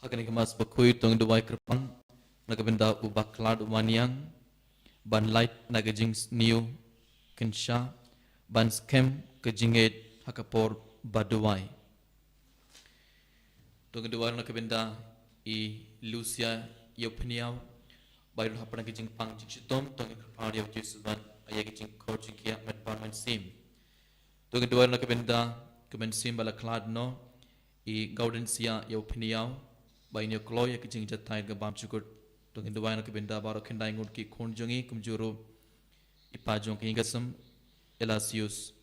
Hakani kemas bakui tong duai kerpang nakabenda ubak klad umaniang ban light nagajing new kensha ban skem kejinget hakapor baduai tong duai nakabenda I Lucia Yopniao bayar hapana kejing pang jitom tong kerpang dia jesuban ayah kejing kor jingkia met parman sim tong duai nakabenda kemen sim bala klad no I Gaudensia Yopniao Bainyo kloy ke jing jatai ke bam cukur to hindu waina ke benda baro kendai ngut ki khon jongi kumjuru ipajong ke ingasam elasius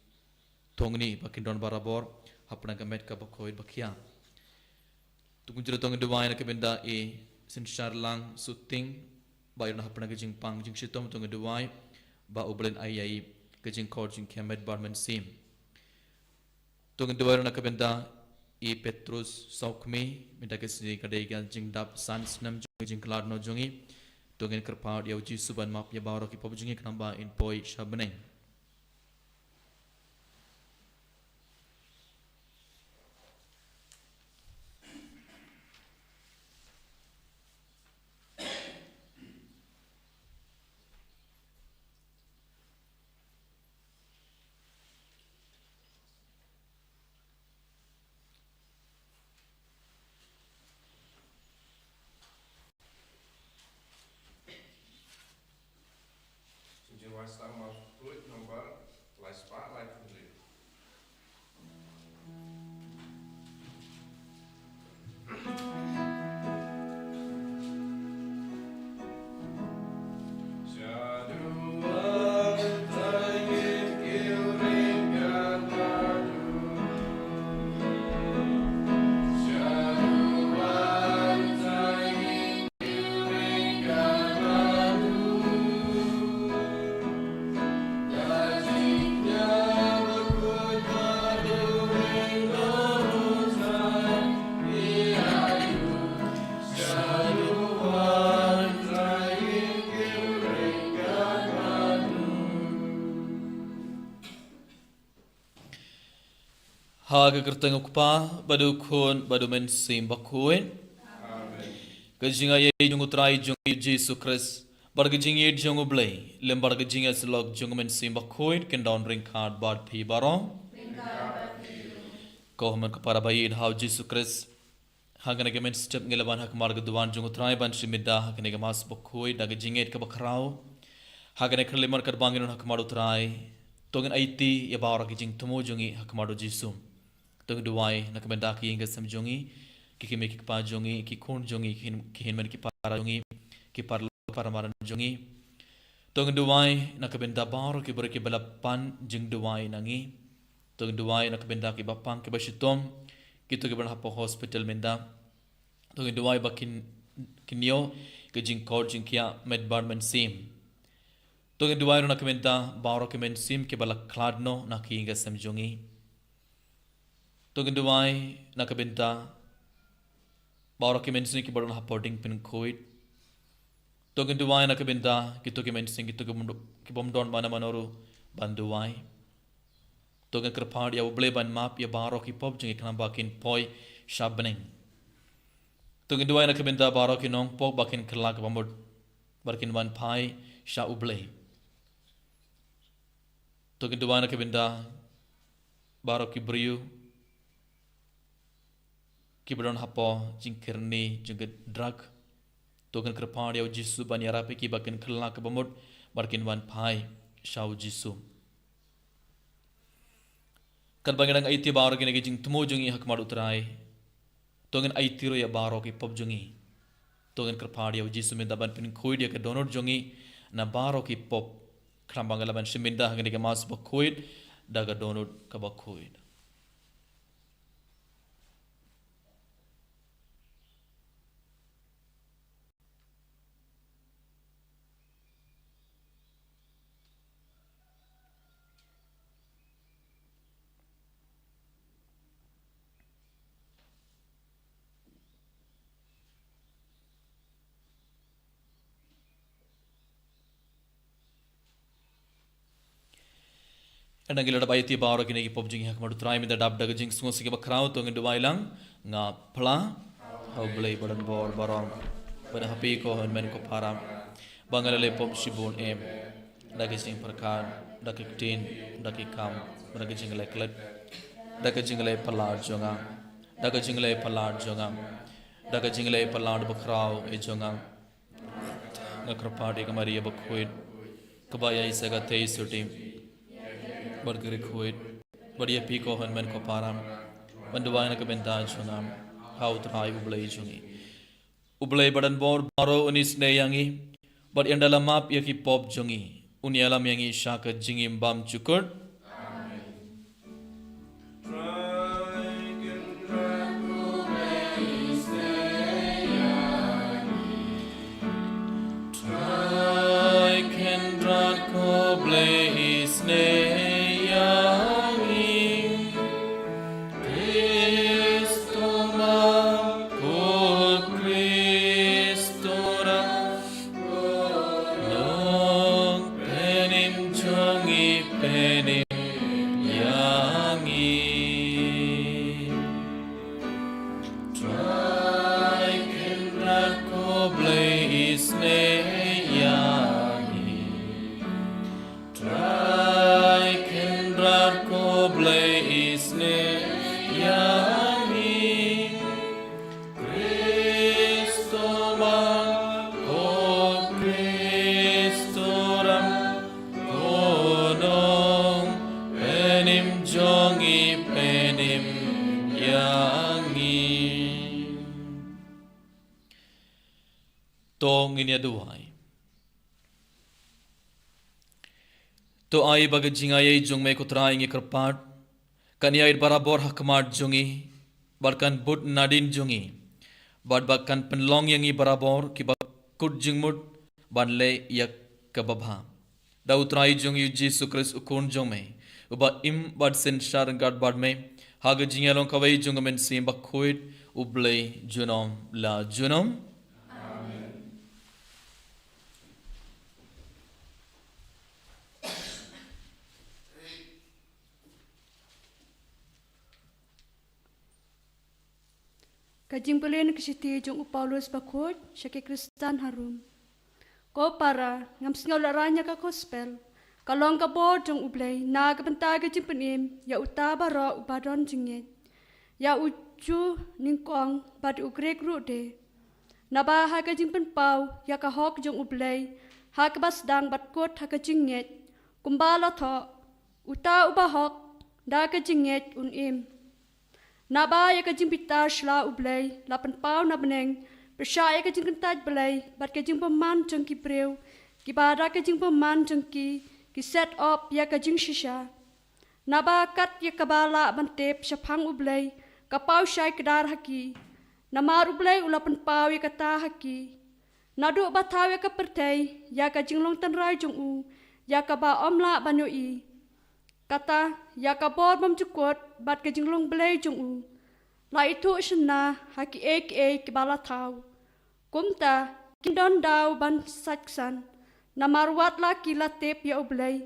tongni bakindon barabor hapna ke met ka bakoi bakia to kumjuru to hindu waina ke benda e sinshar lang suting bayna hapna ke jing pang jing shitom to hindu wai ba ublen ayai ke jing kor jing kemet barman sim to hindu waina ke benda I Petrus Saukmi minta kesini kadai gan jing dap sans nam jing kelad no jongi tongin kerpau dia uji suban map ya baro ki pop jongi kenamba in poi shabneng Sama fluid nomor Lespa live fluid. Haga kerteng ukpa badu khon badu men sim bakuin kejinga ye jung utrai jung Jesus Christ barga jing ye jung ublay lem barga jing as log jung men sim bakuin ken down ring card bad pi barong ko man ka para bayin how Jesus Christ haga ne men step ngelaban hak marga duan jung utrai ban simida hak ne mas bakuin daga jing et ka bakrao haga ne khlemar kar bangin hak maru utrai togen aiti ya bara jing tumo jungi hak maru Jesus Tong duai nak benda ki ingat samjongi ki kimi ki pa jongi ki khon jongi ki hin man ki para jongi ki para maran jongi tong duai nak benda baro ki ber ki balapan jing duai nangi tong duai nak benda ki bapang ki basitom ki to ki ber hapo hospital menda tong duai bakin kinyo ki jing kor jing kia med bar men sim tong duai nak benda baro ki men sim ki balak kladno nak ki ingat samjongi Togin duai nakabenta baro ki mensing ki baron haporting pin koit togin duai nakabenta ki to ki mensing ki to ki bomdon bana manoru banduai togin kerpad ya uble ban map ya baro ki pop jing ikna bakin poi shabning togin duai nakabenta baro ki nong pok bakin kelak bamod barkin ban pai sha uble togin duai nakabenta baro ki briu Kibron hapo jingkirni jengget drug token kerpaan ya jisu ban yarape ki bakin kelak ke bamut barkin wan pai shau jisu kan bangadang aiti baro ki nagi jing tumo jungi hak madu utrai token aiti ro ya baro ki pop jungi token kerpaan ya jisu minda ban pin koid ya ke donor jungi na baro ki pop krambangala ban shiminda hak nagi mas ba koid daga donor ka ba koid Nagila da baiti baro kini ki pop jing hak madu trai minda dab daga jing sungo sige bakrao to ngendu wailang nga pla Oblay badan bor barang pada happy ko men ko param bangalale pom shibun em daki sing perkan daki tin daki kam daki jingle klet daki jingle palad jonga daki jingle palad jonga daki jingle palad bakrao e jonga ngakrapadi kamaria bakhuit kabaya isaga tei suti bargri khuit badia piko han men ko param banduwaina ka benta jonga how try ublay jongi ublay badan bor baro unis ne yangi but yang dalam map yaki pop jongi uni alam yangi shaka jingim bam cukur tong ini aduai to ai baga jingaya jong me kutra ingi kerpat kania ir barabor hakmat jongi barkan but nadin jongi bad bakkan penlong yangi barabor ki bak kut jingmut banle yak kababha da utrai jongi Jesus Christ ukun jong me uba im bad sen shar gad bad me haga jingalong kawai jong men sim bakhuit ublay junom la junom Kajing belen kisiti jong Paulus bakut syake Kristan harum. Ko para ngam singaw laranya ka gospel. Kalong ka bod jong ublay na kabenta kajing penim ya utaba ro ubadon jingit. Ya uju ningkong bad ugrek rude. Naba ha kajing penpau ya ka hok jong ublay ha kabas dang bad kot ha kajinget. Kumbala tho uta ubahok da kajinget unim. Naba ya kajing pita shla ublay lapan pau na beneng persya ya kajing kentaj belay bat kajing peman jeng ki breu ki bada kajing peman jeng ki set up ya kajing shisha naba kat ya kabala bantep syapang ublay kapau syai kedar haki namar ublay ulapan pau ya kata haki nadu bataw ya kapertay ya kajing long tanrai jong u ya kaba omla banyoi kata ya kabor bam cukut bat kajing long belay jong u la itu shna haki ek bala tau kumta kindon daw ban saksan namarwat la kila tep ya ublay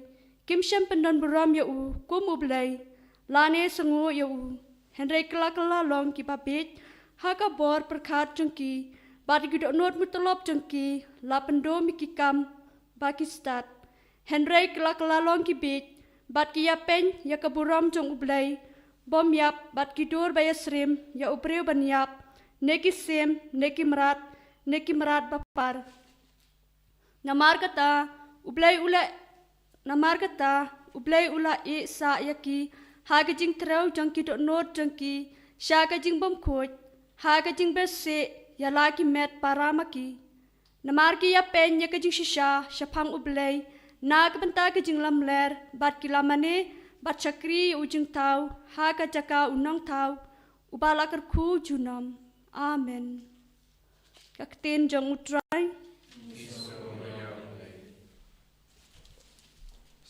kim syam pendon buram ya u kum ublay lane sengu ya u henry kala long ki babit haka bor perkhat jengki bat gidok not mutolop jengki la pendo mikikam bakistat henry kala long ki bit bat ki ya pen ya kaburam jong ublay bom yap bat ki dur bayasrim ya ubreu ban yap neki sem neki merat bapar namar kata ublay ula e sa yaki haga jing trau jangki dok not jangki syaga jing bom khoj haga jing bese ya laki met paramaki namar ki ya pen ya kajing shisha syapang ublay Nag benta ke jing lam ler bat kilamane bat chakri ujing tau ha ka jaka unang tau ubala kar khu junam amen kakten jong utrai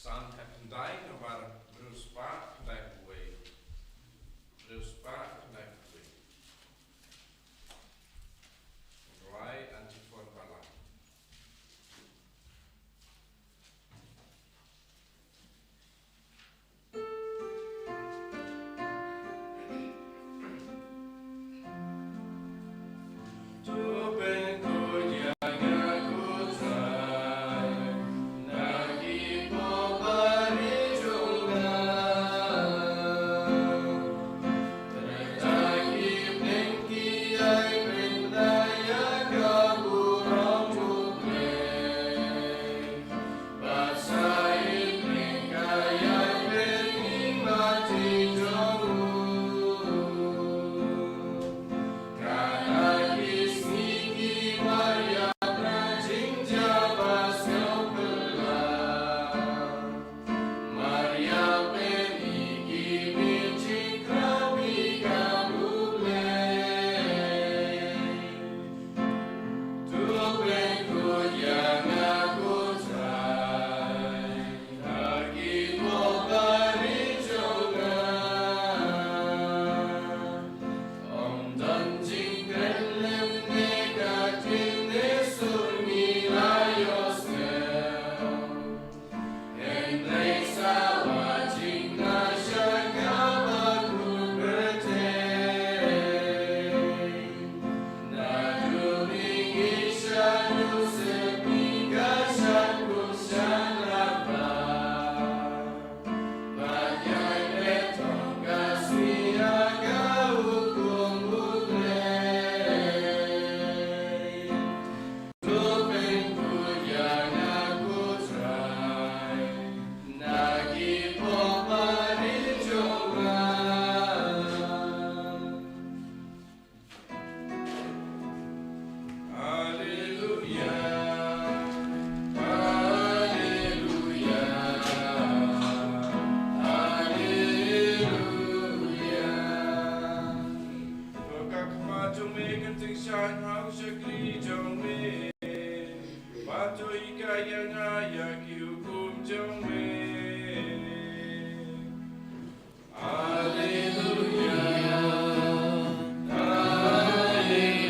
San Captain Dijk nog waar Bruce Park vandaag way. Bruce Park vandaag way. Rai antifor bala. trong mê. Alleluia, Alleluia,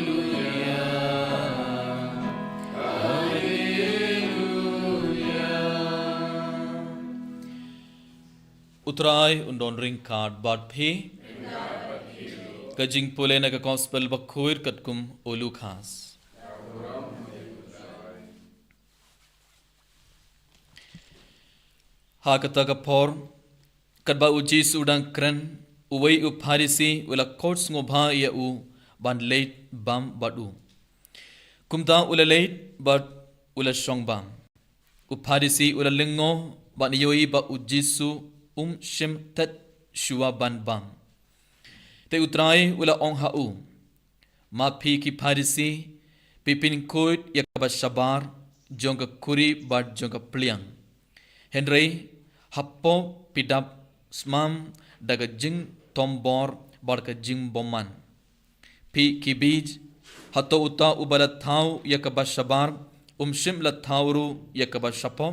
Alleluia. Utrai undon ring card bad phi. Kajing pule na ka gospel bakhuir katkum olu khas. Ha kata ka por kadba uji sudang kren uwei u pharisi ula courts ngobha ya u ban late bam badu. Kumta ula late but ula strong bam. U pharisi ula lingo ban yoi ba ujisu shim tat shua ban bam. Te utrai ula ong hau. Ma phi ki pharisi pipin koit yakaba shabar jonga kuri bad jonga pliang. Henry happo pidap smam daga jing tombor barka jing boman. Pi ki bij hato uta ubala thau yakaba shabar shim la thauru yakaba shapo.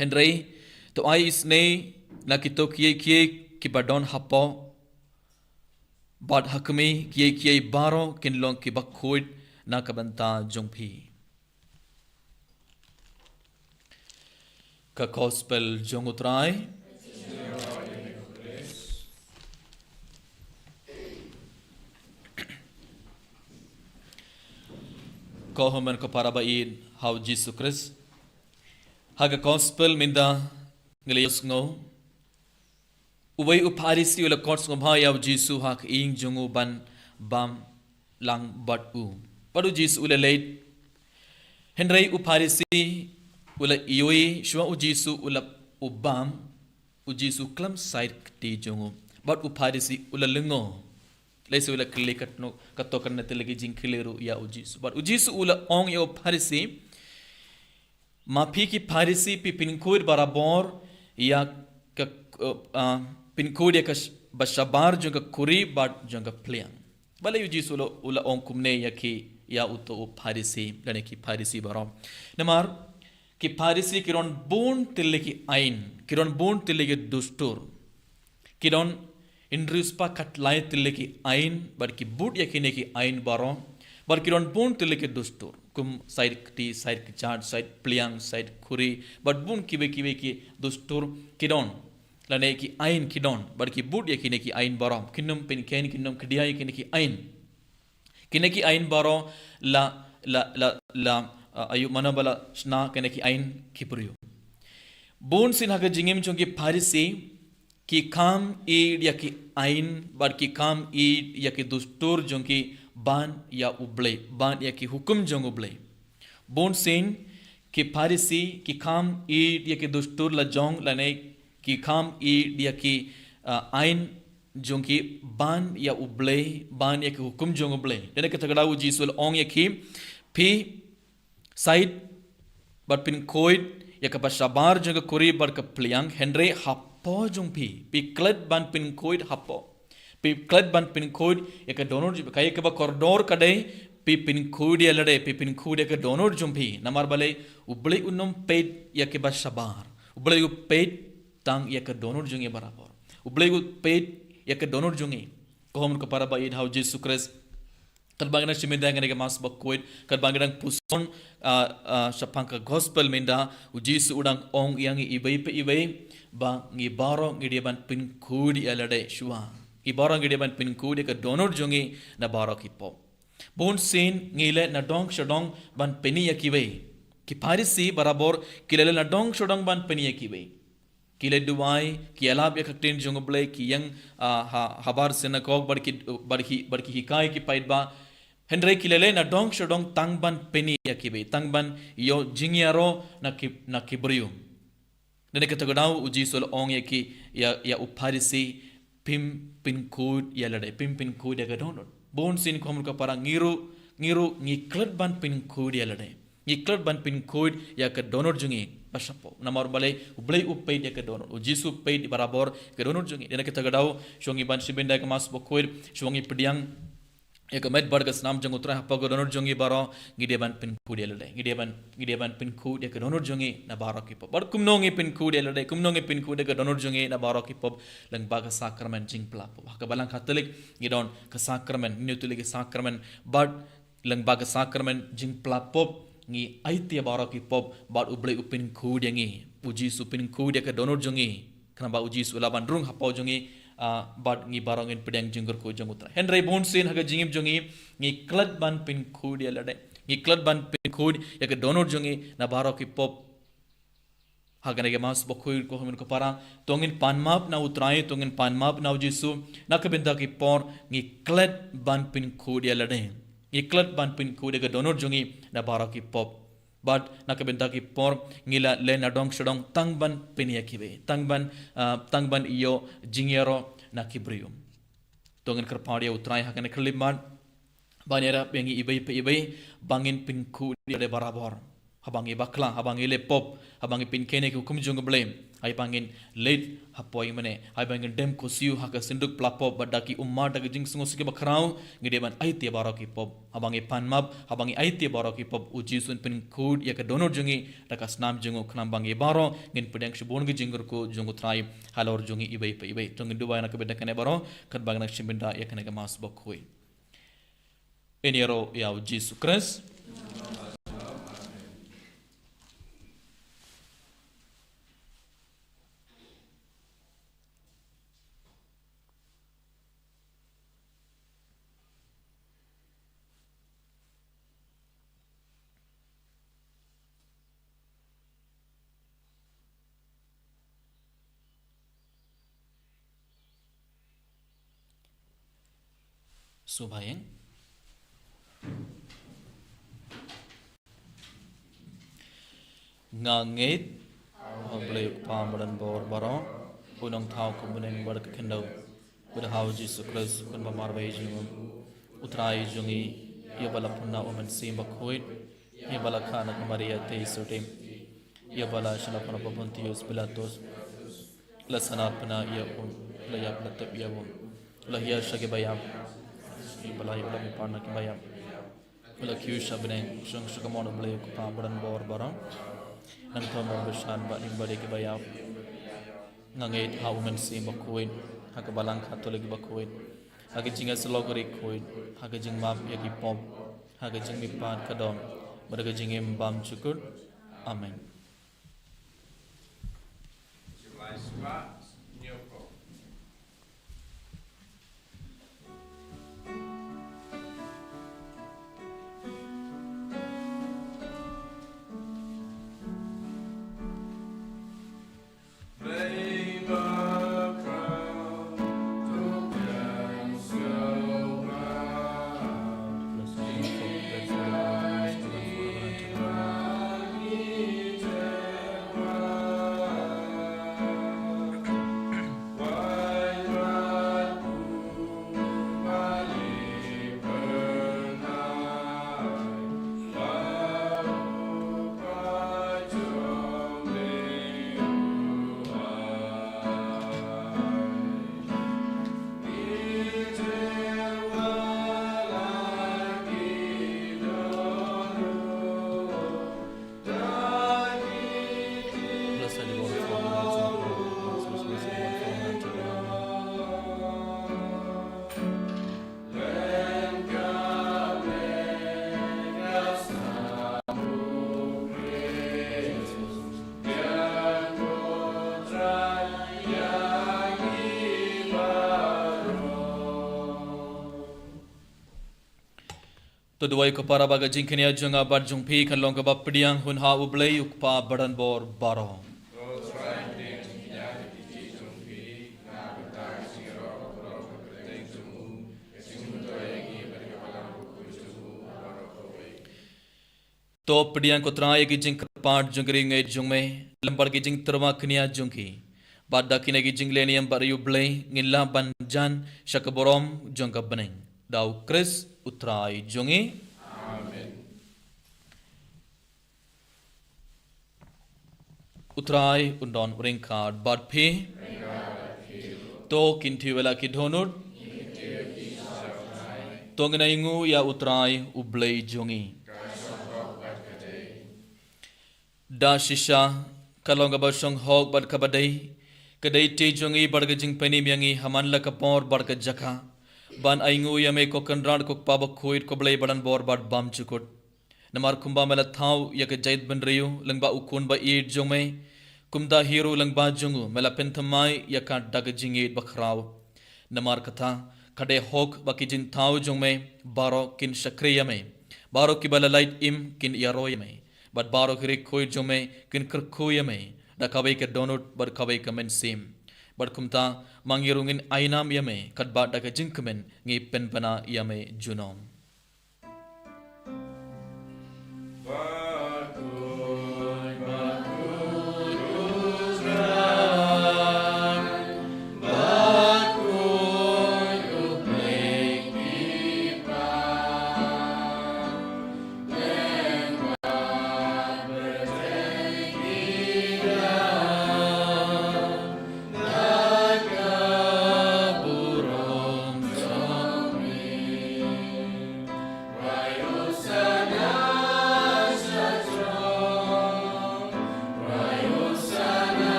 Henry to ai isne na kito kiye kibadon happo bad hakmi kiye baro kinlong ki bakhoid na kabanta jongphi. Ka gospel jongutrai ko homen ko para baid how Jesus Christ haga gospel minda ngeliyos ngo uway upharisi ula courts ngo bha yaw Jesus hak ing jongu ban bam lang bat u padu Jesus ula late henry upharisi ula ioi shwa ujisu ula ubam ujisu klam side ti jongo but upharisi ula lengo lesu ula klikat no katokan na telegi jingkileru ya ujisu but ujisu ula ong ya upharisi mapi ki pharisi pi pinkoid barabor ya ka pinkoid ya ka bashabar jonga kuri but jonga pliang bale ujisu ula ong kumne ya ki ya uto upharisi lane ki pharisi barom namar कि फारिसी किरण बोन तिल्ले की आइन किरण बोन तिल्ले की दुष्टुर किरण इंद्रियस्पा कटलाय तिल्ले की आइन बर की बूट यकीने की आइन बारो बर किरण बोन तिल्ले की दुष्टुर कुम साइड टी साइड की चार्ट साइड प्लियांग साइड खुरी बर बोन किवे की दुष्टुर किरण लने की आइन किरण बर की बूट यकीने की आइन बारो किन्नम पिन कैन किन्नम खडिया यकीने की आइन बारो ला ला ला ला ayu mana bala sna kene ki ain khipuriyo bon sin haga jingim chongi pharisi ki kam e ya ki ain bar ki kam e ya ki dustur jongi ban ya uble ban ya ki hukum jong uble bon sin ki pharisi ki kam e ya ki dustur la jong lane ki kam e ya ki ain jongi ban ya uble ban ya ki hukum jong uble dene ka tagada u jisul ong ya ki phi side but pin koid ya ka bashabar jong kuri bar ka pliang henry happo jong pi kled ban pin koid happo pi kled ban pin koid ya ka donor kai ka ba corridor kadai pi pin koid ya lade pi pin koid ya ka donor jong pi namar bale ubli unum paid ya ke bashabar ubli u paid tang ya ka donor jong ya barabar ubli u paid ya ka donor jong ko hom ko para ba id how Jesus Christ kadbangana shimenda ngane mas bakoid kadbangana puson shapangka gospel menda ujisu udang ong yang ibai pe ibai ba ngi baro ngi ban pin kudi alade shua i baro ngi ban pin kudi ka donor jongi na baro kipo bon sin ngile na dong shodong ban peni yakibai ki pharisi barabor kilele na dong shodong ban peni yakibai kile duwai ki alab yakaktin jongoble ki yang habar synagogue barki hikai ki paidba henry kilele na dong shodong tangban peni yakibe tangban yo jingyaro na kibrium nene katagadau uji sol ong yaki ya upharisi pin code ya lade pin code ya gadon bon sin ko ka para ngiru ngiklat ban pin code ya lade ngiklat ban pin code ya ka donor jungi pasapo namar bale ublei upay ya ka donor uji su pay barabor ka donor jungi nene katagadau shongi ban sibenda ka mas bokoir shongi pediang एक met bargas nam jong utra hapa go donor jongi baro ngideban pin ku de lade ngideban pin ku de donor jongi na baro ki pop bar kumnongi pin ku de lade kumnongi pin ku de donor jongi na baro ki pop lang baga sakramen jing pla pop ka balang katolik ngidon ka sakramen niutulik sakramen but lang baga sakramen jing pla pop ngi aitia baro ki pop bat uble upin ku de ngi uji supin ku de ka donor jongi kana ba uji su laban rung hapa jongi bad ngi barangin pedang jinggur ko jangutra henry bonsin haga jingim jongi ngi klad ban pin khud ya lade ngi klad ban pin khud ya ke donor jongi na baro ki pop haga ne mas bokhoy ko hamin ko para tongin panmap na utrai tongin panmap na jisu na ke benda ki por ngi klad ban pin khud ya lade ngi klad ban pin khud ya ke donor jongi na baro ki pop but nakabenta ki por ngila le na dong shadong tangban penia kibe tangban iyo jingero nakibrium tongen kerpadia utrai hakane keliman banera bengi ibai bangin pinku de barabor habangi bakla habangi le pop habangi pin kene ku kumjung blame ai bangin late hapoi mane ai bangin dem ko siu haka sinduk plapop badaki umma daga jing sungo sike bakrau ngide ban ai te baraki pop habangi panmap habangi ai te baraki pop uji sun pin kud ya ka donor jungi daga snam jungo khnam bangi baro ngin pedang shibon gi jingur ko jungu trai halor jungi ibai tongin dubai na ka bedakane baro kat bangna shimbinda ya kana ga mas bokhui enero ya Jesus Christ Subayang ngangit oblek pamadan bor baro punong thau kumuneng bark kendau berhau Jesus Christ kun bamarbai jingu utrai jungi ya bala punna omen sim bakhoit ya bala khana maria te sote ya bala shana pana pontius pilatus la sanapna ya la ya platab ya la ya shage bayam balai balai parna ki bayam la kyu shabne shang shakamon blay ko pambadan bor barang nang thomon beshan ba ning bade ki bayam ngangait haumen sim bakoin hak balang katolik bakoin hak jinga slogori koin hak jing map ya ki pom hak jing mi pan kadom badaga jingem bam chukur amen July spots, Nyoko. तो दुआई को पारा बागा जिंकनिया Junga bar jungpi kan long ka bapdiang hun ha ublei ukpa badan bor baro तो पडियां को त्राय की जिंक पाट जुंगरी ngai jungme lambar की जिंक तरवा खनिया जुंकी बाद दाकिने की जिंगलेनियम bar ublei ngilla banjan shakaborom jungka beneng dau Chris utrai jungi Amen. utrai undon ringkard bad phi to kinthi wala ki dhonur tongna ingu ya utrai ublei jongi da shisha kalonga basong hog bad kabadai kadai te jongi barga jing pani miangi haman la kapor barga jaka ban aingu ya me ko kanran ko paba khoit ko blei badan bor bad bam chukut namar kumba mela thau ya ka jait ban riyu langba ukun ba eid jome kumda hero langba jungu mela penthamai ya ka dag jing eid bakhraw namar katha kade hok baki jin thau jome baro kin shakriya me baro ki bala light im kin yaroy me but baro kire khoi jome kin kar khoy me da kabai ke donut bar kabai kamen sim bar kumta mangirungin ainam yame kat ba da ka jinkmen ngi penpana yame junom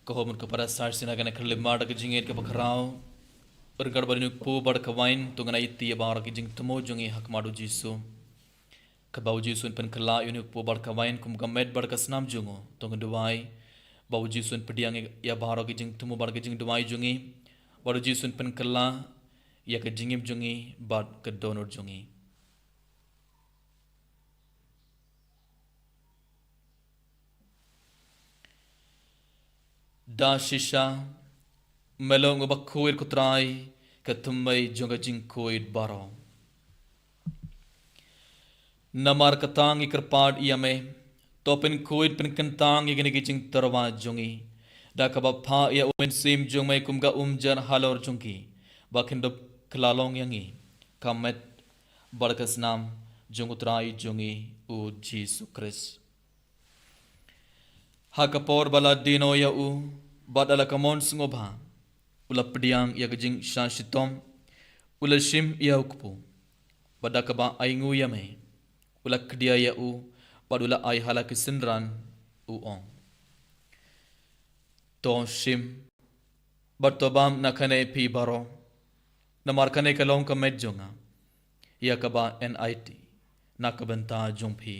kohomur kepada sarsin akan kerlimar ke jingit ke bakrau bergar barinu pu bar kawain tungana iti bar ke jing temo jungi hak madu jisu ke bau jisun pen kala unu pu bar kawain kum gamet bar ke snam jungo tungan duai bau jisun pediang ya bar ke jing temo bar ke jing duai jungi baru jisun pen kala ya ke jingim jungi bar ke donor jungi da shisha melong bakhuir kutrai katumai jonga jingkoid baro namar katang ikerpad iame topin koid pen kentang igini gijing terwa jongi da kabab pha ya umen sim jongmai kumga umjan halor jongki bakindo klalong yangi kamet barkas nam jongutrai jongi u Jesus Christ hakapor bala dino ya u badala kamon sngobha ula pediang ya gejing shashitom ula shim ya ukpu badakaba aingu yame ula kdia ya u badula ai halaki sinran u on to shim bartobam nakane pi baro namarkane kalong kamet jonga ya kaba NIT nakabanta jongpi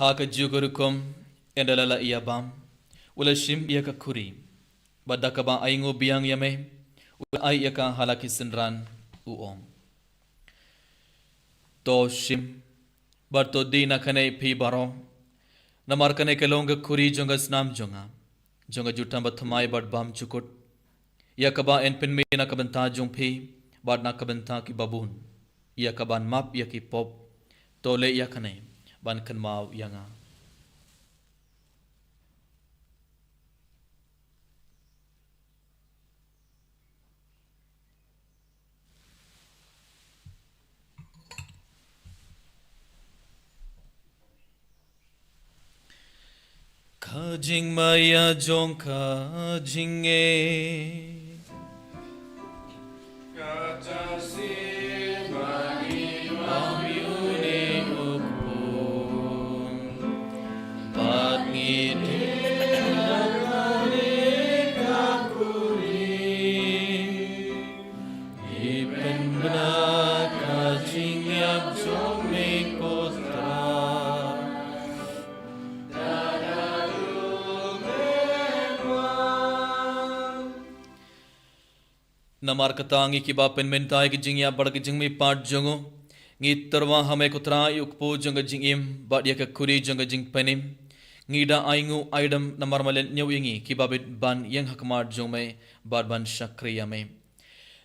haka jugurukum endalala iyabam ula shim iya ka kuri badakaba aingo biang yame ula ai yaka halaki sinran uom to shim barto dina kane pi baro namar kane kelonga kuri jonga snam jonga jutam bathmai bad bam chukut yakaba en penme na kabanta jongphi bad na kabanta ki babun yakaban map yaki pop tole yakane ban kan mau yanga kajing maya jong kajing Kajasi bagi amyune ukpun Namar katangi ki bapen mentai ki jing ya bar ki jing mi part jongo. Ngi terwa hame kutra yukpo jonga jing im bat ya ka kuri jonga jing penim. Ngi da aingu aidam namar malen nyaw ingi ki babit ban yang hakmar jongme bat ban shakri yame.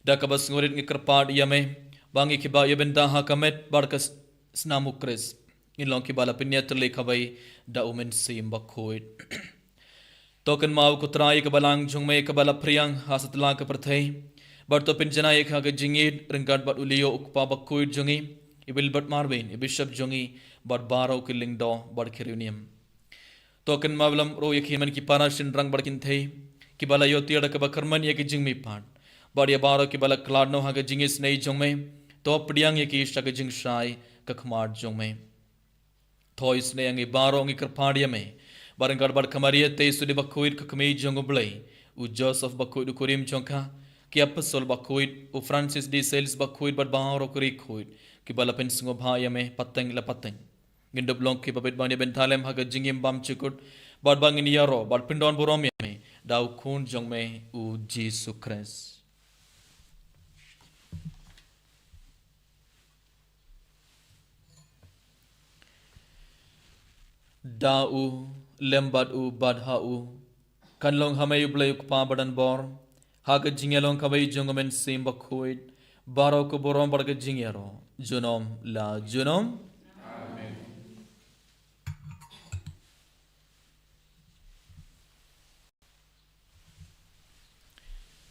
Da kabas ngurit ngi kerpad yame bangi ki ba yaben da hakamet bar kas snamukres. Ngilong ki bala pinya terle kabai da umen sim bakhoit. Token mau kutra ka balang jongme ka bala priang hasatla ka perthai. Barto pinjana ek ha jingid ringkat bat ulio ukpa bakkuid jongi ibil bat marvin ibishap jongi bat baro killing do bat kirunium token mablam ro yakhiman ki para shin rang barkin thei ki bala yoti ada ka bakarman ye ki jingmi pat bar ya baro ki bala kladno ha jingis nei jongme to pdiang ye ki shag jing shai ka khmar jongme thois ne angi baro ngi karpadia me barangkar bat khamariya te sudi bakkuid ka kmei jongoblei u Joseph bakkuid kurim jongka ki apostol bakhuit u Francis de Sales bakhuit bat baharo kuri khuit ki balapen singo bhaya me pateng la pateng gindob long ki babet bani bentalem haga jingim bam chikut bat bangin yaro bat pindon borom me dau khun jong me u Jesus Christ dau lembat u badha u kanlong hamay ublay ukpa badan bor haga jingelong kabai jongomen sim bakhuit baro ko borom barga jingero junom la junom amen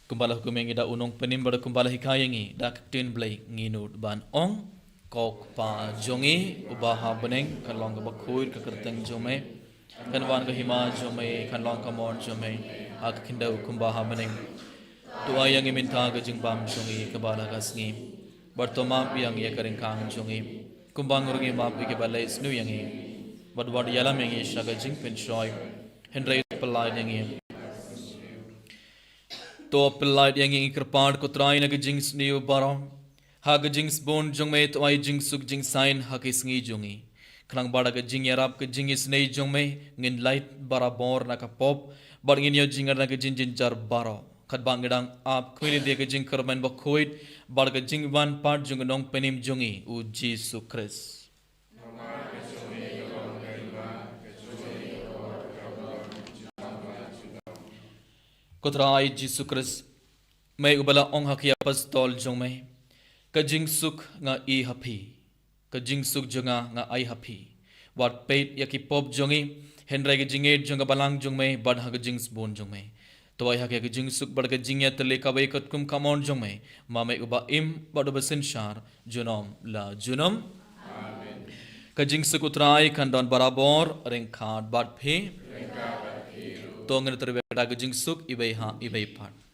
kumbala hukumengi da unong penim bar kumbala hikayengi da tin blai nginut ban ong kok pa jongi ubaha beneng kanlong bakhuit ka kerteng jome kanwan ka hima jome kanlong ka mon jome ak kindau kumbaha beneng Tua yang iminta ke jingbam jongi kebala kasngi Bartoma yang ia kering kang jongi Kumbang urungi map ke balai snu yang i Badwad yalam yang i shaga jing penshoy Henry pelai yang i To pelai yang i kerpad kutrai na ke jing sniu baro Ha ke jing spon jong me to ai jing suk jing sign ha ke sngi jongi Klang bada ke jing yarap ke jing snei jong me ngin light barabor na ka pop bar ngin yo jingar na ke jing jar baro Kat bang gedang ap kuili dia ke jing kerman bakhoit bar ke jing ban part jung nong penim jungi u Jesus Christ. Kotra ai Jesus Christ mai ubala ong hakia pastol jong mai ka jing suk nga I happy ka jing suk junga nga ai happy wat peit yaki pop jongi henrai ke jinget junga balang jong mai bad ha ke jing spon jong mai तो आई हके जिंग सुख बढ़ के जिंग तले का वही कतकुम कमौन जो में मामे उबा इम बड़ बसन शार जुनम ला जुनम का जिंग सुख उतराई खंडन बराबर रिंग खाट बात फे तो अंगन तर बेटा का जिंग सुख इबे हाँ इबे पाट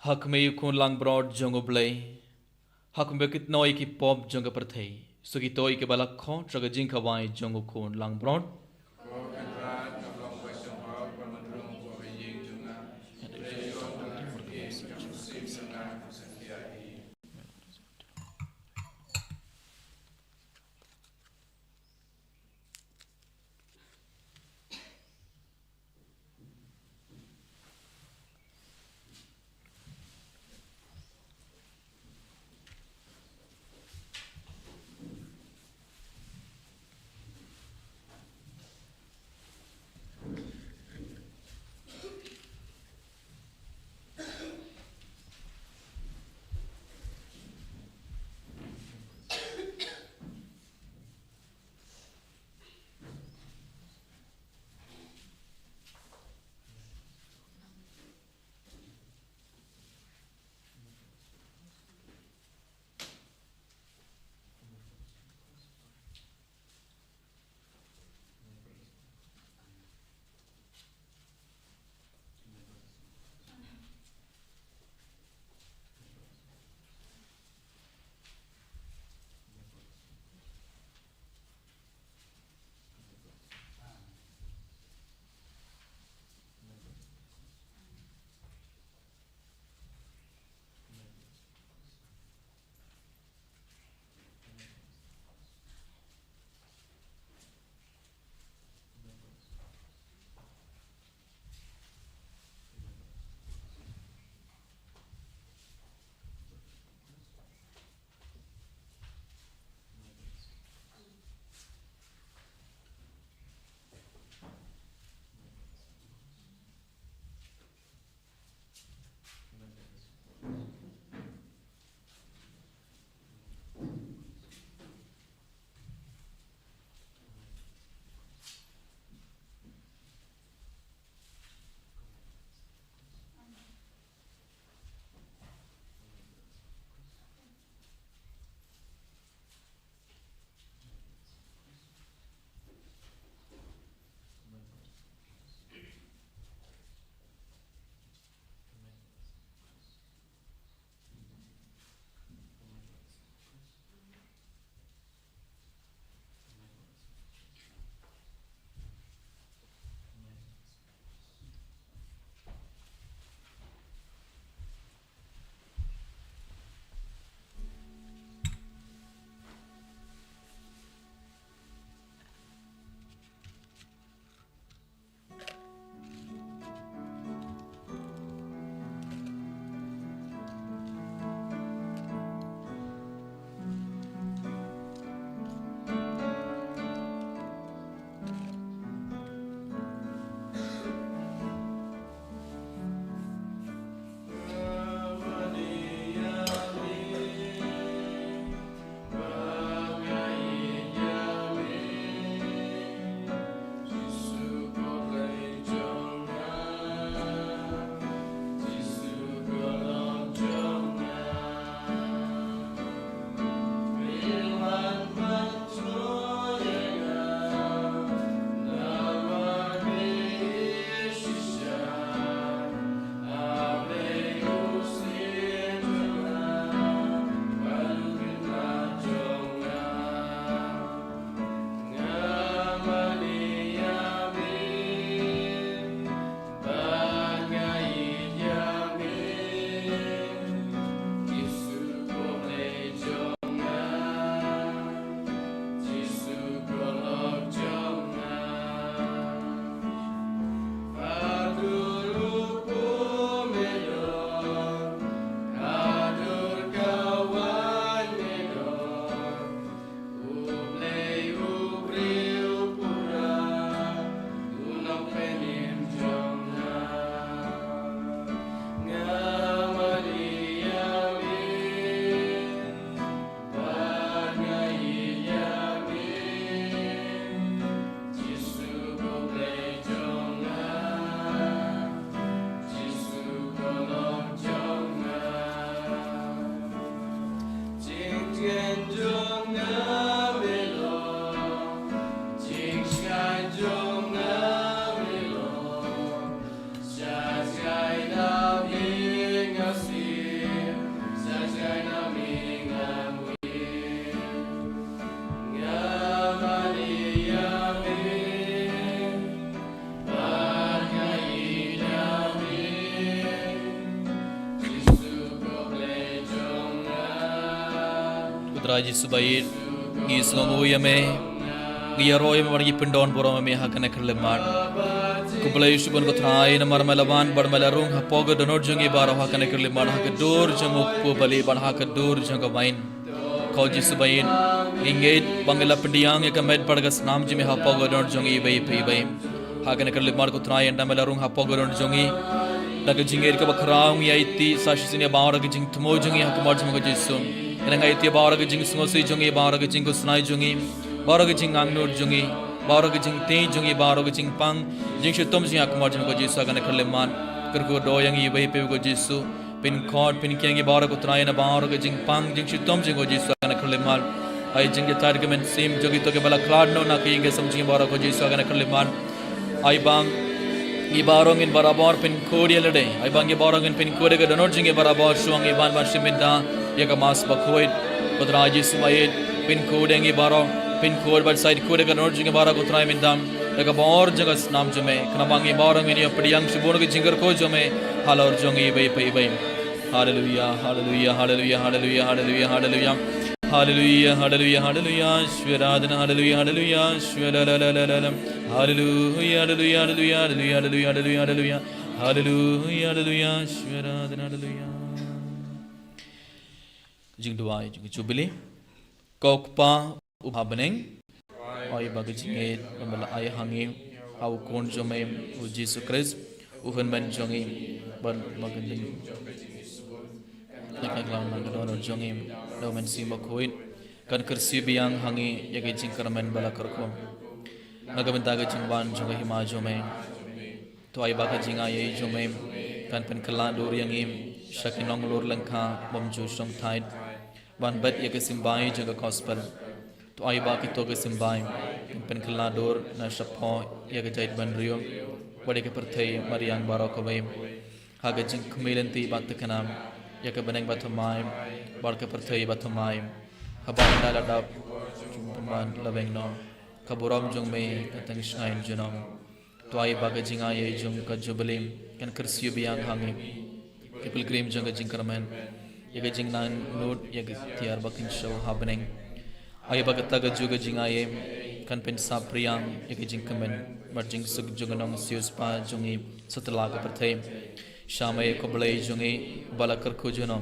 हक में युकों लांग ब्रॉड जोंगो ब्ले हक में कित नोई की पॉप जोंगो पर थे सुगी तोई के बालक खो ट्रग जिंग खवाई जोंगो कोन लांग broad Utraji subayit ngi sungu yame ngi roy me pendon borom me hakane kerleman kublai subon ko thai na marmalaban barmalarung hapoga donor jungi baro hakane kerleman hakadur janguk pu bali ban hakadur jangabain Kauji subayin ingate bangala pendiang ya kamed pargas nam jime hapoga donor jungi bai pai bai hakane kerleman ko thai enda melarung hapoga donor jungi daga jingir ka bakrang ya iti sashisinia bawra ga jing tumo jungi hakamar jung ga jisun enanga iti bawra ga jing sungo sui jungi bawra ga jing ko sunai jungi bawra ga jing angnur jungi bawra ga jing te jungi bawra ga jing pang jing shutom jing hakamar jung ga jisu agane kerleman kerko do yang ibai pe ga jisu pin khod pin kiangi bawra ko trai na bawra ga jing pang jing shutom jing ga jisu agane kerleman ai jing ge tar ga men sim jogi to ke bala klad no na ki ge samjing bawra ko jisu agane kerleman ai bang Ibarong in barabar pin kodi alade. Ay bangi barong in pin kodi ka donor jingi barabar suang iban ban shiminda yaga mas bakhoid kotraji sumayed pin kodi ngi barong pin kodi bad side kodi ka donor jingi bara kotrai mindam yaga bor jagas nam jume knamangi barong in yapdiyang shibon ke jingar ko jume halor jongi bai pai bai. Hallelujah hallelujah hallelujah hallelujah hallelujah hallelujah Hallelujah, hallelujah, hallelujah, Shviradana, hallelujah, hallelujah, Shviradana, hallelujah, hallelujah, hallelujah, hallelujah, hallelujah, hallelujah, hallelujah, hallelujah, Shviradana, hallelujah. Jing duai, jing jubili, kokpa uhabaneng, ay bagajingit, mala ay hangi, au kon jome, u Jesus Christ, uhan man jongi, ban magandang. Nakaglaw ng donor jongim daw man si makuin kan kersi biang hangi yagai jingkarman bala karkom nagabantaga jingban jonga hima jome to ay baka jinga ye jome kan pen kala dur yangim shakinong lor langkha bomju som thait ban bat yagai simbai jonga gospel to ay baki to ga simbai pen kala dur na shapo yagai jait ban rio bade ke perthai mariang barokabai haga jing kumilanti bat kanam Yaka beneng batumai, barke perthai batumai, habang daladap, jumpan labeng nom, kaburam jung me katang shine junom, tuai bagajinga ye jung kajubalim, kan kersiu biang hangi, kepilgrim jung kajingkarman, yaga jing nan nut yaga tiar bakin show happening, ay bagataga juga jinga ye, kan pensa priang yaga jingkaman, marjing sug junganong sius pa jungi setelaga perthai. Shamay koblay jungi balakar ko junom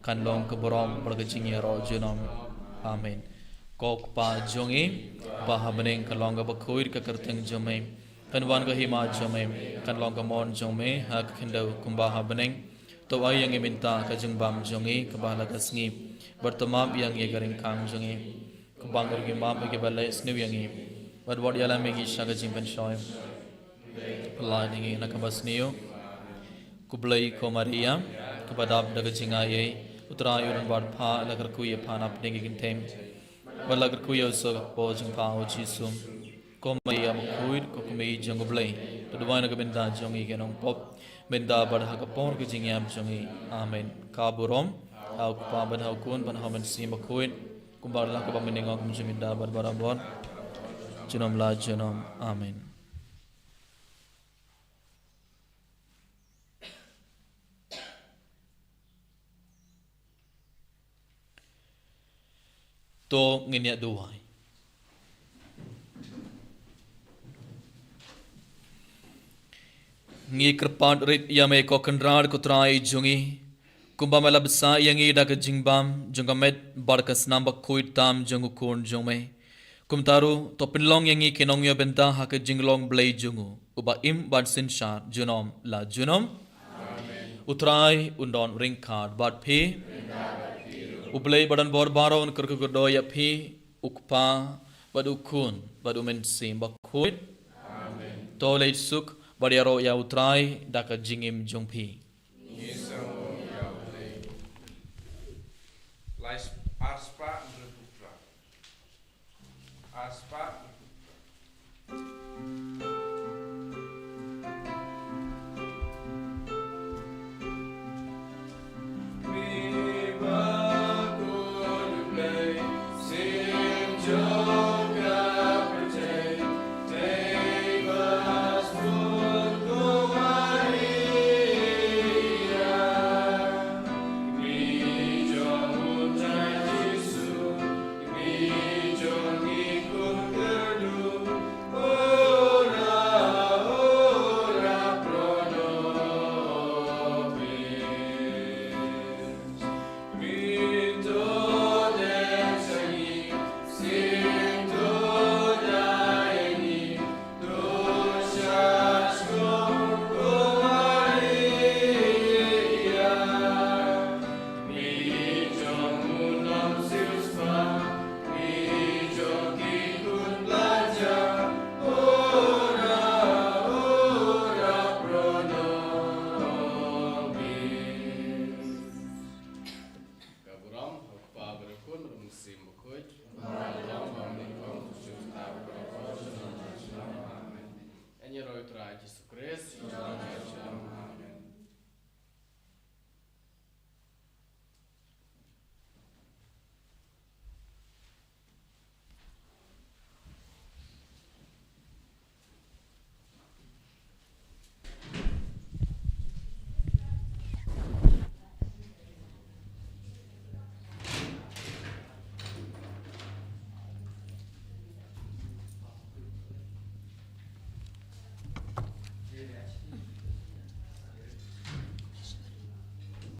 kanlong kaborom bargajing yaro junom amen kok pa jungi bahabaneng kalong bakhoir ka karteng jume kanwan ka hima jume kanlong ka mon jume hak khindau kumbahabaneng to ay yang iminta ka jungbam jungi kabalagasngi bertemam yang ye garing kang jungi kubangar gi mam ge balai snu yangi badwad yala megi shaga jingpan shoy pladingi nakabasniyo Kublai ko Maria, kabadab daga jingaye, utrayuran bad pa lagar kuya panap dengi gintem, balagar kuya so po jing pa o jisum, ko Maria makuid ko kumei jang kublai, tuduan naga benda jongi genong pop, benda bad hakapon ke jingyam jongi, amen. Kaburom, au kupa bad hakun ban haman si makuid, kumbar la kupa menengok mjuminda bad barabon, junom la junom, amen. To nginya duwai ngi kerpat rit yame ko kendrar ko trai jungi kumba malabsa yangi dak jingbam jungamet barkas nambak kuit tam jungu kun jungme kumtaru to pinlong yangi kinong yo benta hak jinglong blai jungu uba im bad sin shar junom la junom utrai undon ring card bad phi Ublay badan bor baron kerkugodo ya phi ukpa badukun badumen sim bakuit tolej suk badiaro ya utrai daka jingim jungpi Lais arspa berputra arspa Jesus Christ.